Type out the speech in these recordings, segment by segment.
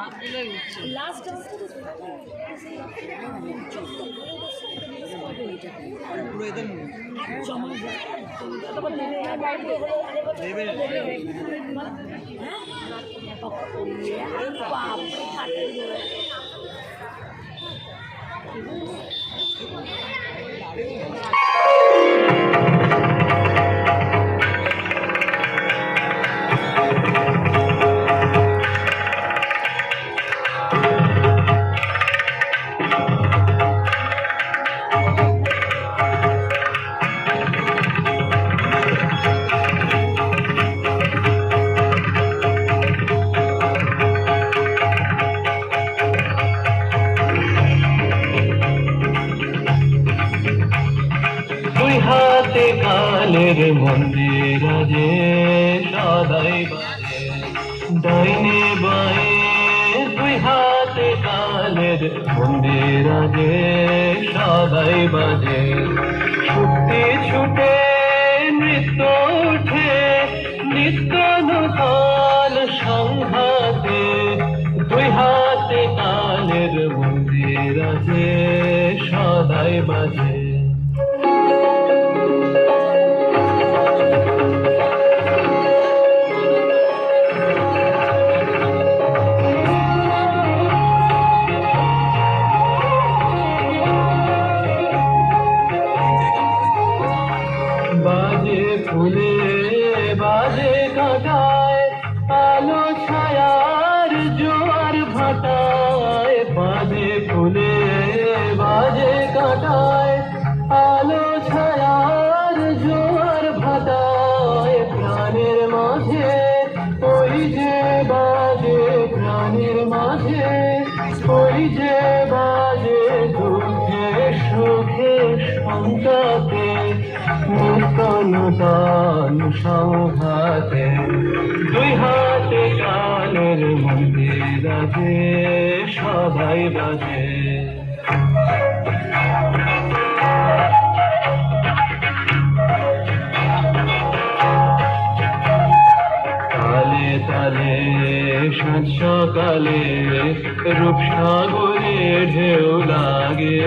Last পুরো এদের কালের মন্দির যে সদাই বাজে ডাইনে বায়ে দুই হাতে কালের মন্দির যে সদাই বাজে ছুটে ছুটে নৃত্য উঠে নিত্য নূতন সংঘাতে দুই হাতে কালের মন্দির যে সদাই বাজে ফুলে বাজে কাটায় আলো ছায়ার জোয়ার ভাটায় বাজে ফুলে বাজে কাটায় আলো ছায়ার জোয়ার ভাটায় প্রাণের মাঝে ওই যে বাজে প্রাণের মাঝে ওই যে বাজে দুঃখে সুখে সন্তাতে নূতন সংঘাতে দুই হাতে কালের মন্দির আছে সদাই বাজে তালে তালে সাত সকালে রূপসাগরে ঢেউ লাগে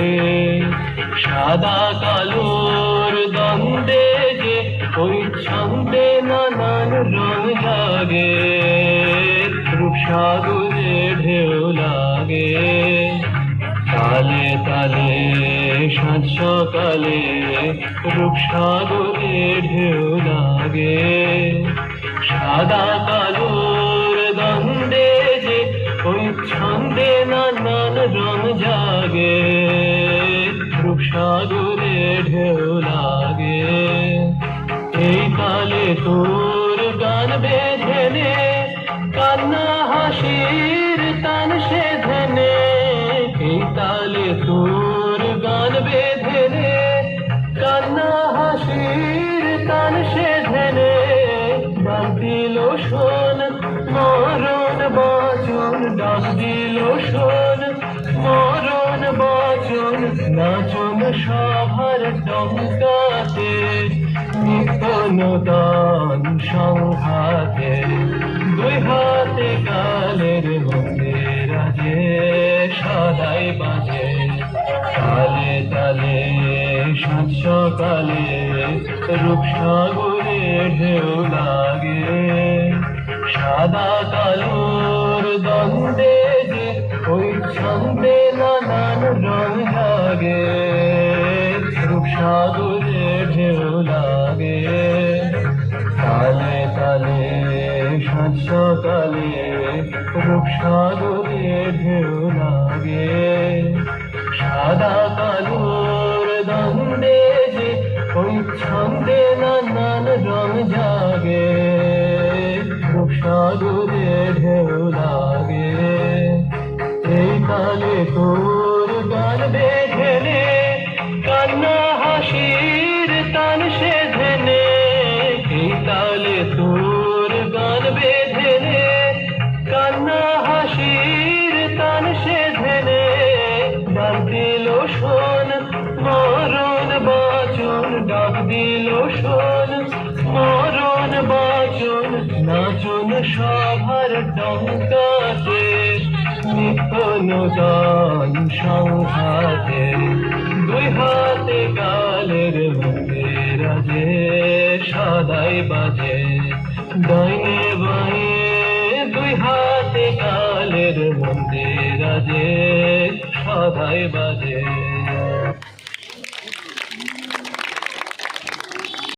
সাদা কালোর দ্বন্দ্বে যে ওই ছন্দে নানান রং লাগে রূপসাগরে ঢেউ লাগে তালে তালে সাত সকালে রূপসাগরে ঢেউ লাগে সাদা কালোর দ্বন্দ্বে যে ওই ছন্দে নানান রং জাগে রূপসাগরে ঢেউ লাগে এই কালে তোর গান বেঁধে নে কান্না হাসির তান সে ধেনে এই তালে তোর গান বেঁধে নে কান্না হাসির তান সে ধেনে ডাক দিল শোন মরণ বাচন ডাক দিল শোন মরণ বাচন নাচন সভার ডঙ্কাতে নিত্য নূতন সংঘাতে দুই হাতে কালের মন্দির আছে সদাই বাজে তালে তালে সাত সকালে রূপসাগরে ঢেউ লাগে সাদা কালোর দ্বন্দ্বে যে ওই ছন্দে নানান রং লাগে রূপসাগরে ঢেউ লাগে তালে তালে সাত সকালে রূপসাগরে ঢেউ লাগে সাদা কালোর দ্বন্দ্বে যে ওই ছন্দে নানান রং জাগে রূপসাগরে ঢেউ লাগে এই কালে তোর গান বেঁধে নে কান্না হাসির তান সে ধেনে এই তালে তোর গান বেঁধে নে কান্না হাসির তান সে ধেনে ডাক দিল শোন মরণ বাচন ডাক দিল শোন মরণ বাচন নাচন সভার ডঙ্কাতে নিত্য নূতন সংঘাতে দুই হাতে কালের মুখে রাজে সদাই বাজে ডাইনে বাঁয়ে দুই হাতে কালের মন্দির রাজে সদাই বাজে।